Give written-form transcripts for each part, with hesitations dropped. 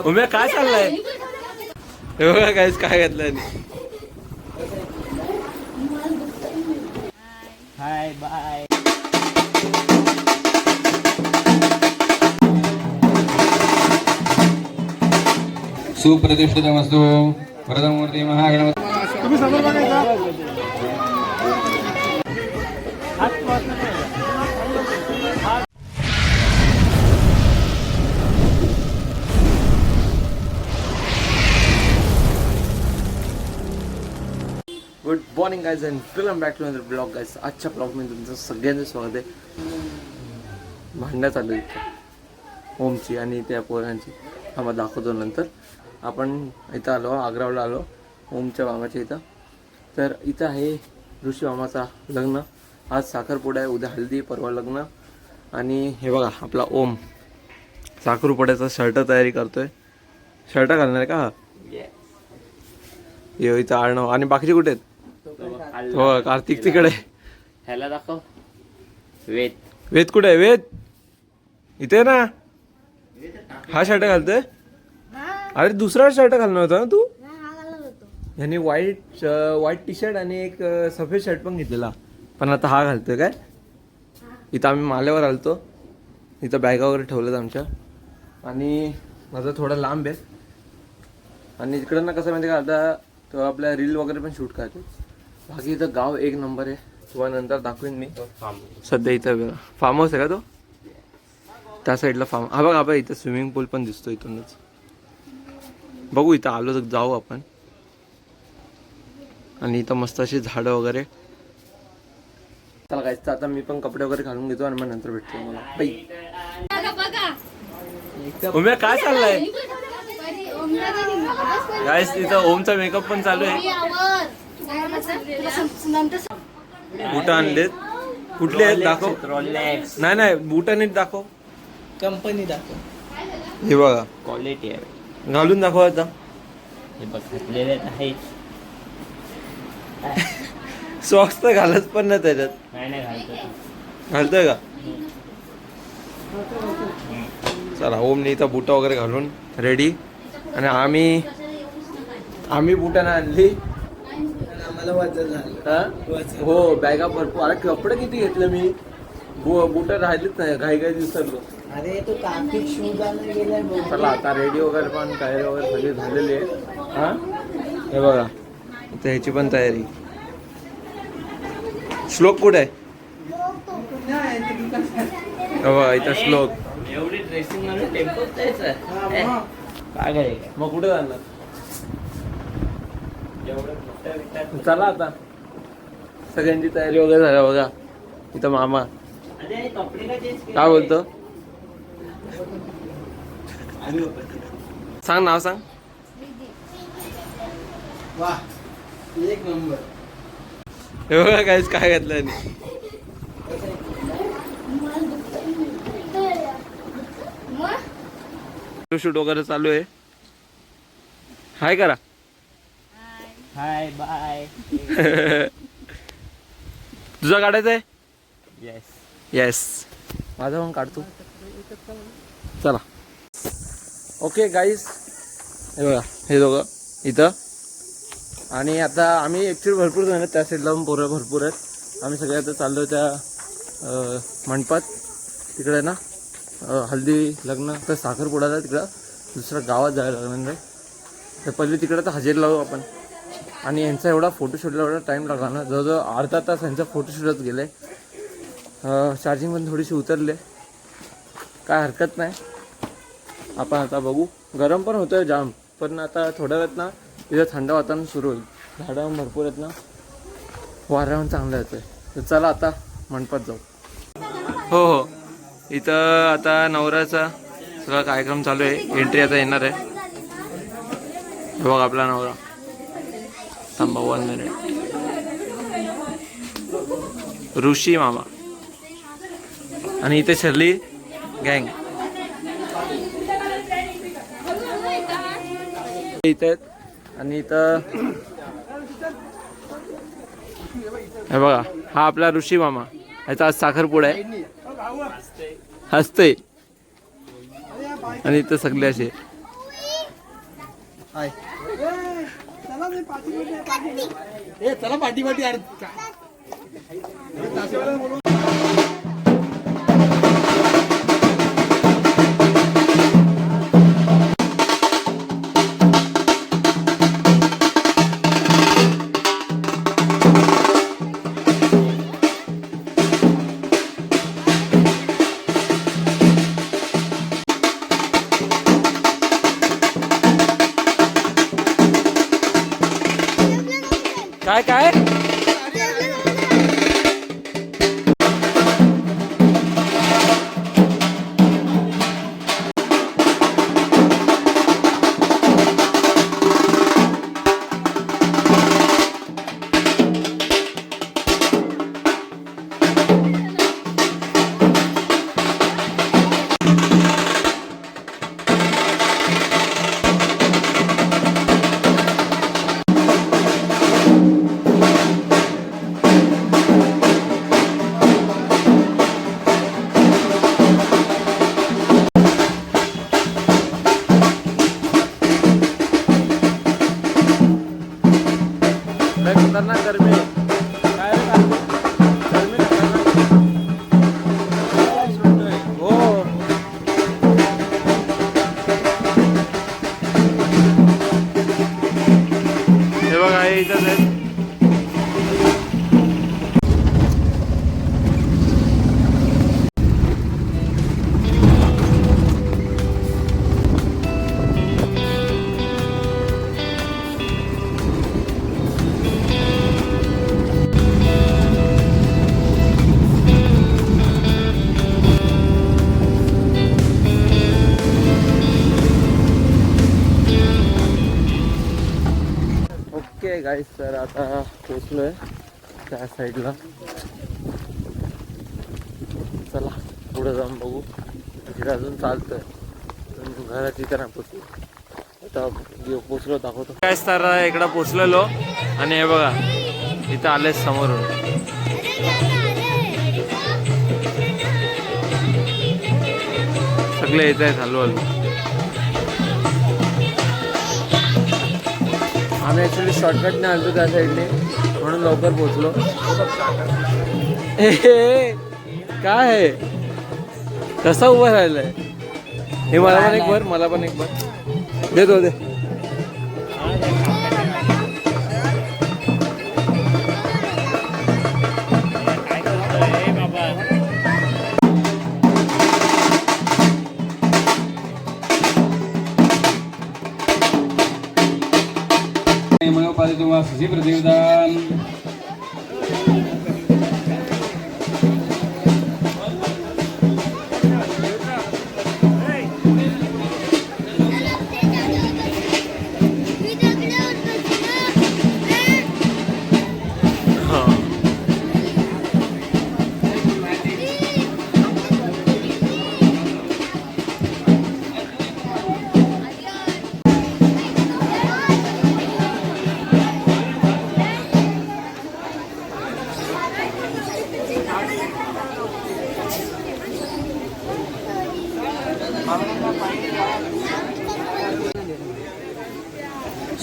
उम्या काय चाललंय? हे बघा काहीच काय घेतलंय. Hi bye. सुप्रतिष्ठितमस्तु वरदमूर्ती महागणपती. तुम्ही समोर बघायचा. Good morning guys and welcome back to another blog guys. आजच्या ब्लॉगमध्ये तुमचं सगळ्यांचं स्वागत आहे. भांडण्यात आलं इथं ओमची आणि त्या पोरांची. आम्हाला दाखवतो नंतर. आपण इथं आलो, आग्रावला आलो ओमच्या मामाच्या इथं. तर इथं आहे ऋषी मामाचा लग्न. आज साखरपुडा आहे, उद्या हल्दी, परवा लग्न. आणि हे बघा आपला ओम साखरपुड्याचा शर्ट तयारी करतोय. शर्ट घालणार आहे का? ये इथं आडनाव. आणि बाकीचे कुठे आहेत? हो कार्तिक तिकडे. ह्याला दाखव. वेद. वेद कुठे आहे? वेद इथे ना. हा शर्ट घालतोय. अरे दुसरा शर्ट घालणार होता ना तू. ह्यानी व्हाईट टी शर्ट आणि एक सफेद शर्ट पण घेतलेला, पण आता हा घालतोय काय. इथं आम्ही माल्यावर आलतो. इथं बॅगा वगैरे ठेवल्यात आमच्या. आणि माझं थोडं लांब आहे. आणि इकडं ना कसं माहिती का, आता तो आपल्या रील वगैरे पण शूट करतो. बाकी इथं गाव एक नंबर आहे. तुम्हाला नंतर दाखवेन मी. सध्या इथं फार्म हाऊस आहे का तो? त्या साईडला फार्म. हा बघा आपण इथं स्विमिंग पूल पण दिसतो इथूनच. बघू इथं आलो तर जाऊ आपण. आणि इथं मस्त अशी झाडं वगैरे. चला काय, आता मी पण कपडे वगैरे घालून घेतो आणि मग नंतर भेटतो मला. उम्या काय चाललंय? गाइस इथं ओमचा मेकअप पण चालू आहे. बूट आणलेत. कुठले आहेत दाखव. नाही नाही बूट नीट दाखव. कंपनी दाखव. हे बघा क्वालिटी आहे. घालून दाखव आता. हे बघ घातलेले आहेत. सॉक्स तर घालत पण नाही त्याच्यात. नाही घालतो. घालतोय का? चला ओमने इथं बुटं वगैरे घालून रेडी. आणि आम्ही बुटानं आणली. आम्हाला वाजत झालं. हो बॅगा भरपूर. अरे कपडे किती घेतले मी. बुटं राहिलीच नाही, घाई विसरलो. अरे तू कार्तिक शूज आणून गेलाय. चला आता रेडी वगैरे पण तयारी वगैरे सगळी झालेली आहे. हा हे बघा इथं ह्याची पण तयारी. श्लोक कुठे आहे? बघा इथं श्लोक. एवढी ड्रेसिंग घालून टेम्पोत जायचं. काय काय मग कुठे जाणार? चला आता सगळ्यांची तयारी वगैरे झाली. बघा इथं मामा काय बोलतो. सांग नाव सांग. वा एक नंबर. हे बघा काहीच काय घेतलंय. शूट वगैरे चालू आहे. हाय करा. Hi bye. तुझा काढायचा आहे? येस येस माझा पण काढतो. चला ओके गाईस. हे बघा हे दोघं इथं. आणि आता आम्ही ॲक्च्युली भरपूर जण आहेत. त्या साईडला पण पोरं भरपूर आहेत. आम्ही सगळे आता चाललो त्या मंडपात. तिकडे ना हल्दी लग्न तर साखरपुड्याला तिकडं दुसऱ्या गावात जायला लागणार आहे. तर पहिले तिकडं तर हजेरी लावू आपण. आणि यांचा एवढा फोटोशूटला एवढा टाईम लागला ना, जवळजवळ अर्धा तास यांचा फोटोशूटच गेलं आहे. चार्जिंग पण थोडीशी उतरले. काय हरकत नाही. आपण आता बघू. गरम पण होतं आहे जाम, पण आता थोड्या वेळात ना इथं थंड वातावरण सुरू होईल. झाडं भरपूर आहेत ना, वाऱ्यावर चांगलं येतं आहे. तर चला आता मंडपात जाऊ. हो हो इथं आता नवऱ्याचा सगळा कार्यक्रम चालू आहे. एंट्री आता येणार आहे. बघ आपला नवरा. थांबा 1 मिनिट. ऋषी मामा आणि इथे शर्ली गँग इथे आहेत. आणि इथं हे बघा हा आपला ऋषी मामा. याचा आज साखरपुडा आहे. हसते. आणि इथं सगळे असे हाय ए चला पाठी पाठी यार काय काय खतरनाक गरमी काय गरमी हो हे बघा हे इथंच आहे ओके गाईस तर आता पोचलोय त्या साईडला चला पुढे जाऊन बघू तिथे अजून चालतंय घरात तिथे नाही पोचलो आता पोचलो दाखवतो गाईस तर इकडं पोचलेलो आणि हे बघा इथं आले समोरून सगळे येत आहेत हळूहळू आम्ही ॲक्च्युली शॉर्टकटने आलो त्या साईडने म्हणून लवकर पोचलो काय आहे कसा उभं राहिलंय हे मला पण एक भर मला पण एक भर देतो दे सुजी प्रतिदान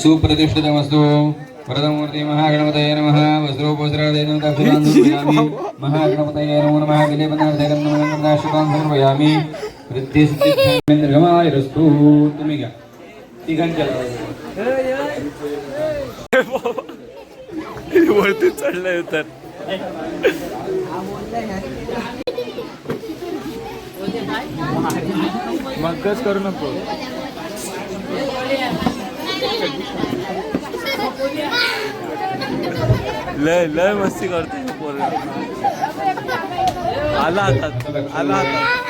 सुप्रतिष्ठितमस्तु वरदमूर्ति महागणपतये नमः वस्त्रोपवस्त्रादीनं दाक्षिणान्धयामि महागणपतये नमो नमः विलेपनार्थकर्मणाशुकान् समर्पयामि वृद्धिसिद्धिर्गमायरस्तु तुम्ही घ्या तिघांच्या वरती चढलंय तर मगच करू नको लय लय मस्ती करते आला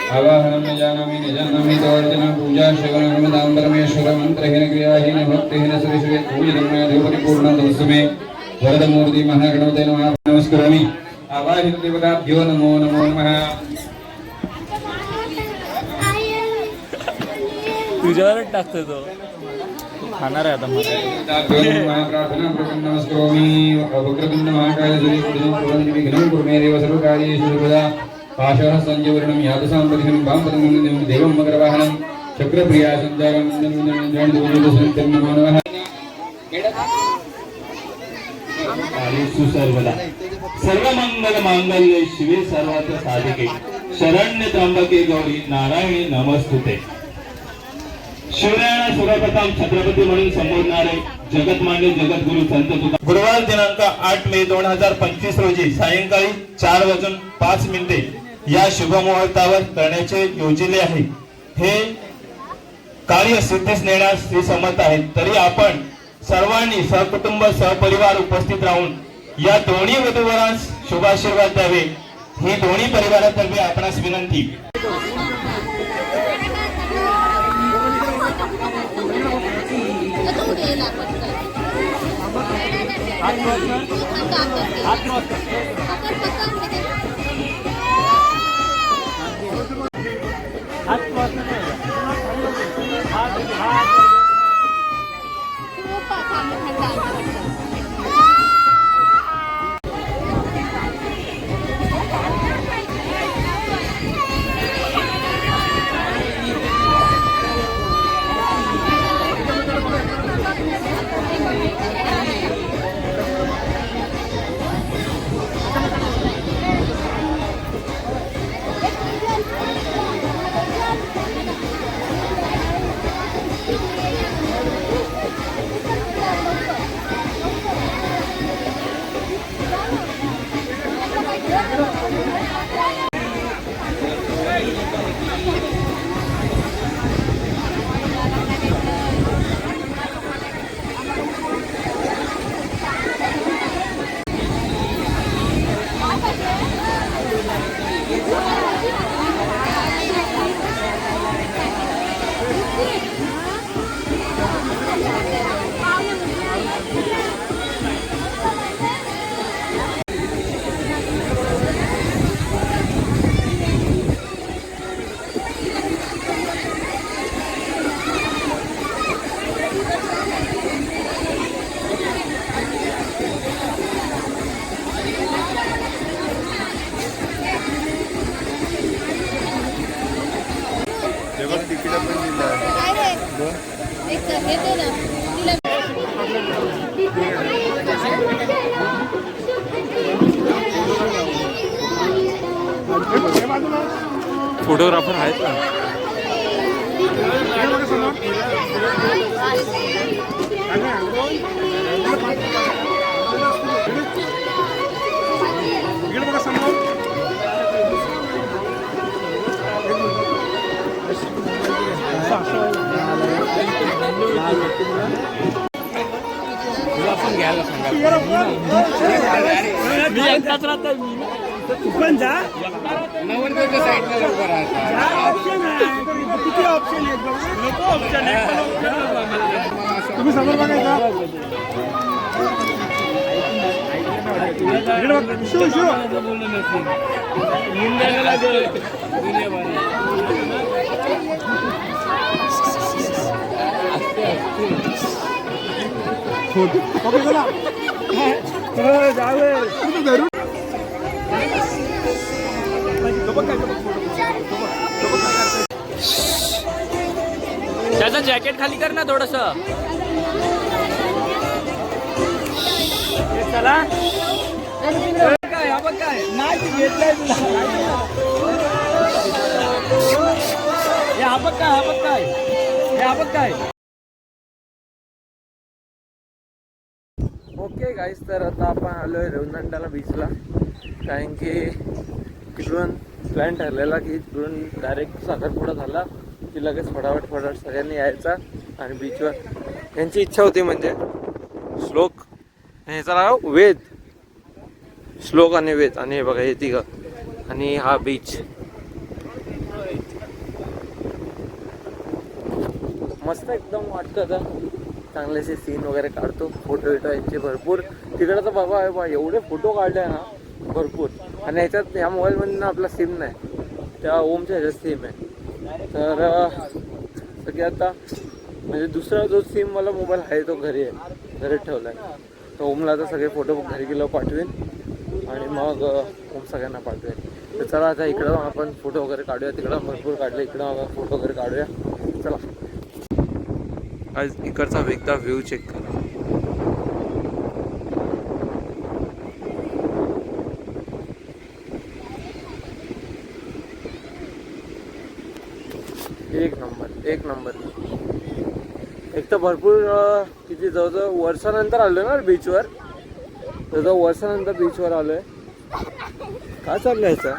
आवाहनं जानामि निजानामि तवर्जन पूजा श्रवणं दाम्बरमेश्वर मंत्रहीन क्रियाहीन भक्तिहीन सरिषवे पूजनमय देवपरिपूर्ण दंसुमे वरदमूर्ति महागणपतये नमः नमस्करोमि आवाहित देवताभ्यो नमो नमो नमः तुझ्यावरच टाकतो तो खाणार आहे आता प्रार्थना प्रकरण नमस्करोमि वक्रतुंड महाकाय सूर्यकोटि विघ्नं कुर्मे देव सर्वकार्येषु सर्वदा पाशः संजीवरणं यादसां प्रतिहं वामपदं देवं मकरवाहनं चक्रप्रिया संचारं मानवः सुसर्वदा सर्वमंगल मांगल्ये शिवे सर्वार्थ साधिके शरण्य त्र्यंबके गौरी नारायणी नमस्तुते. शिवरायांना सर्वप्रथम छत्रपती म्हणून संबोधणारे जगतमान्य जगद्गुरु संत तुकाराम गुरुवार दिनांक 8 मे 2025 रोजी सायंकाळी 4:05 या शुभ मुहूर्तावर करण्याचे योजले आहे. हे कार्य सिद्धीस नेण्यास श्री समर्थ आहेत. तरी आपण सर्वांनी सहकुटुंब सहपरिवार उपस्थित राहून या दोन्ही वधूवरांस शुभाशीर्वाद द्यावे ही दोन्ही परिवारातर्फे आपणास विनंती. फोटोग्राफर आहेत ना. पण जा नवरदेवाच्या साईडला लवकर ऑप्शन आहे. किती ऑप्शन आहेत? नको ऑप्शन आहे. तुम्ही समोर बघायचा शो शो ओके चला जावे धरून त्याचं जॅकेट खाली कर ना थोडस. चला काय आपण काय नाही घेतलंय तुला. हे आपण काय हे आपण काय. ओके गाईस, तर आता आपण आलो आहे रेवदंड्याला बीचला. कारण की तिकडून प्लॅन ठरलेला की तिकडून डायरेक्ट साखरपुडा झाला की लगेच फटाफट सगळ्यांनी यायचा आणि बीचवर. यांची इच्छा होती म्हणजे श्लोक, ह्याचं नाव वेद, श्लोक आणि वेद, आणि हे बघा हे तिघं आणि हा बीच. मस्त एकदम वाटतं आता. चांगलेसे सीन वगैरे काढतो, फोटो विटो यांचे भरपूर. तिकडं तर बाबा एवढे फोटो काढले ना भरपूर. आणि ह्याच्यात ह्या मोबाईलमध्ये ना आपला सिम नाही, त्या ओमच्या ह्याच्यात सिम आहे. तर सगळे आता म्हणजे दुसरा जो सिम मला मोबाईल आहे तो घरी ठेवला आहे. तर ओमला आता सगळे फोटो घरी गेलो पाठवेन आणि मग ओम सगळ्यांना पाठवेन. तर चला आता इकडं आपण फोटो वगैरे काढूया. तिकडं भरपूर काढले, इकडं फोटो वगैरे काढूया. चला आज इकडचा एकदा व्ह्यू चेक करा. एक नंबर एक नंबर. एक तर भरपूर किती जवळजवळ वर्षानंतर आलोय ना बीचवर. जवळजवळ वर्षानंतर बीचवर आलोय. काय चाललंय याचं?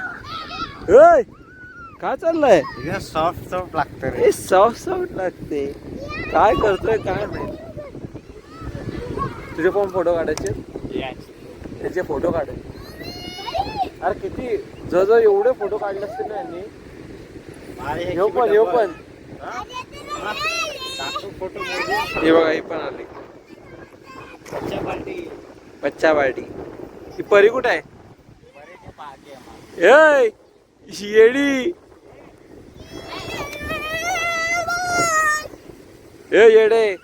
काय चाललंय? सॉफ्ट सॉफ्ट लागतं रे. हे सॉफ्ट सॉफ्ट लागते. काय करतोय काय माहिती. तुझे पण फोटो काढायचे. त्याचे फोटो काढायचे. अरे किती जवळजवळ एवढे फोटो काढले असतील ना यांनी. येऊ पण फोटो हे बघा ही पण आली बच्चा पार्टी. ही परी कुठे आहे? ए येडी. ए येडे.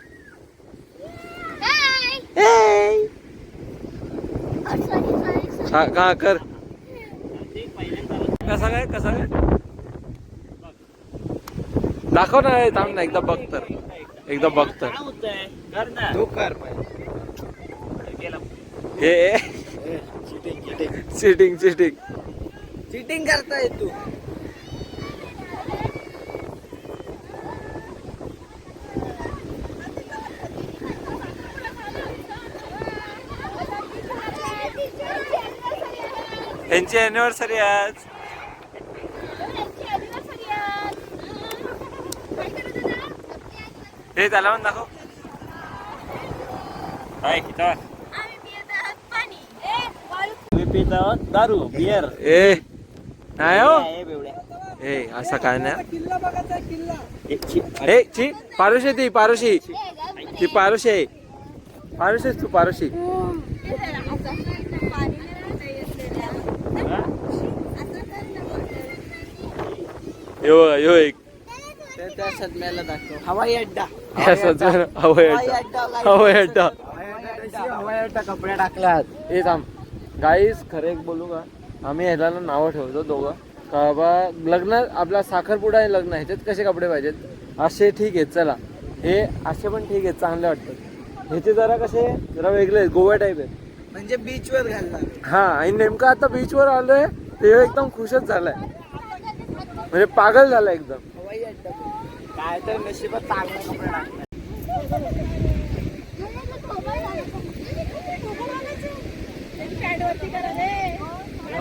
का कर कसा काय कसा काय दाखव ना. थांब ना एकदा बघ तर. एकदा बघ तर. तू कर हे चिटिंग चिटिंग चिटिंग करताय तू. यांची अॅनिव्हर्सरी आज. हे त्याला पण दाखव. काय किती मी पित आहोत दारू बियर. ए नाही हो. ए असं काय नाही. ए ची पारुशी ती पारुशी. ती पारुशी आहे. पारुशी तू पारुशी. यो एक त्या सदम्याला दाखव. हवाई अड्डा. हवाई अड्डा. हवाई अड्डा. हवाई अड्डा कपडे टाकल्यात. हे थांब गाईस खरं एक बोलू का. आम्ही ह्याला नावं ठेवतो दोघं का बा लग्न आपला साखरपुडा आहे लग्न ह्याच्यात कसे कपडे पाहिजेत असे ठीक आहेत. चला हे असे पण ठीक आहेत चांगले वाटतात. ह्याचे जरा कसे जरा वेगळे आहेत गोवा टाईप आहेत. म्हणजे बीच वर घालणार. हा आणि नेमकं आता बीचवर आलोय ते एकदम खुशच झालाय. म्हणजे पागल झाला एकदम. हवाई अड्डा काय तर नशिबात चांगले कपडे टाकणार.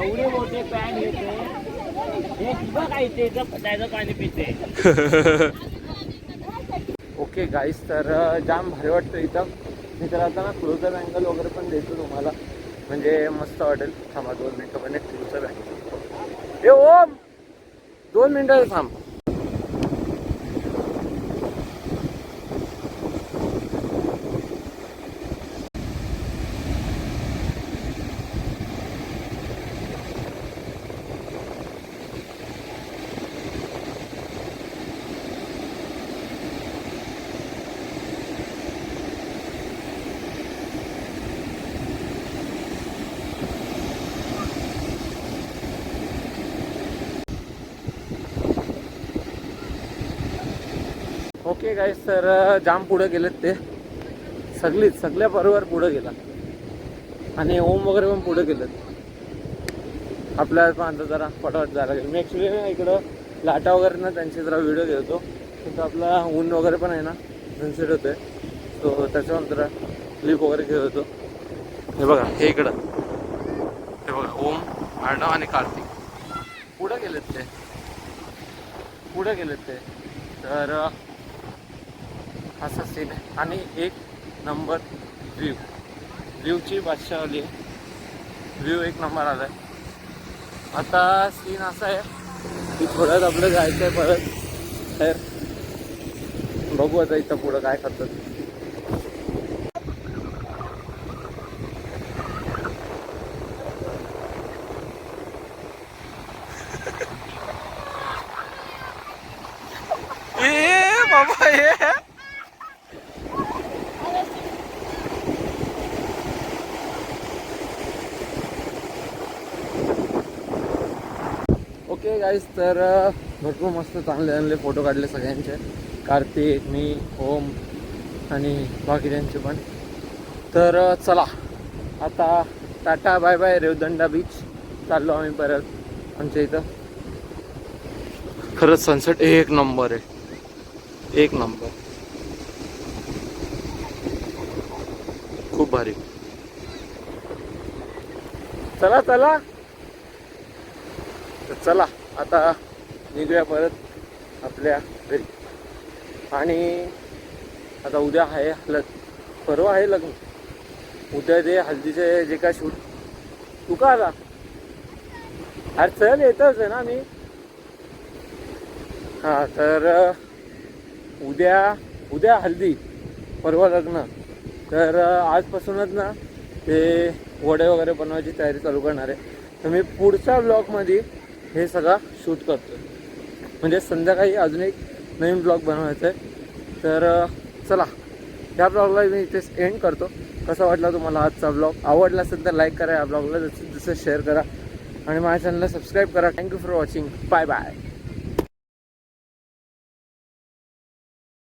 एवढे मोठे पॅन येते. हे काय ते त्याचं पाणी पिते. ओके गाईस तर जाम भारी वाटतं इथं. मी तर आता ना क्लोजर अँगल वगैरे पण देतो तुम्हाला म्हणजे मस्त वाटेल. थांबा 2 मिनटं पण एक क्लोजर अँगल. ए ओम 2 मिनटं थांब. ओके गाईस तर जाम पुढे गेलेत ते सगळ्या बरोबर पुढे गेला. आणि ओम वगैरे पण पुढे गेलेत. आपल्याला पण आता जरा फटाफट जायला लागेल. मी ॲक्च्युली इकडं लाटा वगैरे ना त्यांचे जरा व्हिडिओ घेतो. तिथं आपला ऊन वगैरे पण आहे ना सनसेट होतोय. सो त्याच्यानंतर क्लिप वगैरे घेत होतो. हे बघा हे इकडं हे बघा ओम अर्णव आणि कार्तिक पुढे गेलेत ते. तर असा सीन आहे. आणि एक नंबर व्ह्यूची बादशाह आली आहे. व्ह्यू एक नंबर आला आहे. आता सीन असा आहे की थोड्यात आपलं जायचं आहे परत. तर बघू आता इथं पुढं काय करतात. बाबा हे ओके गाईस तर भरपूर मस्त चांगले फोटो काढले सगळ्यांचे. कार्तिक, मी, ओम आणि बाकीच्यांचे पण. तर चला आता tata bye bye. Revdanda beach चाललो आम्ही परत आमच्या इथं. खरंच सनसेट एक नंबर आहे, एक नंबर, खूप भारी. चला चला तर चला आता निघूया परत आपल्या घरी. आणि आता उद्या आहे हळद, परवा आहे लग्न, उद्या ते हल्दीचे जे काय शूट. तू का आला? अरे चल येतच आहे ना मी. हां तर उद्या हल्दी, परवा लग्न. तर आजपासूनच ना ते वडे वगैरे बनवायची तयारी चालू करणार आहे. तर मी पुढच्या ब्लॉगमध्ये हे सगळं शूट करतो. म्हणजे संध्याकाळी अजून एक नवीन ब्लॉग बनवायचं आहे. तर चला ह्या ब्लॉगला मी इथेच एंड करतो. कसा वाटला तुम्हाला आजचा ब्लॉग? आवडला असेल तर लाईक करा, या ब्लॉगला जसं शेअर करा आणि माझ्या चॅनलला सबस्क्राईब करा. Thank you for watching. Bye bye.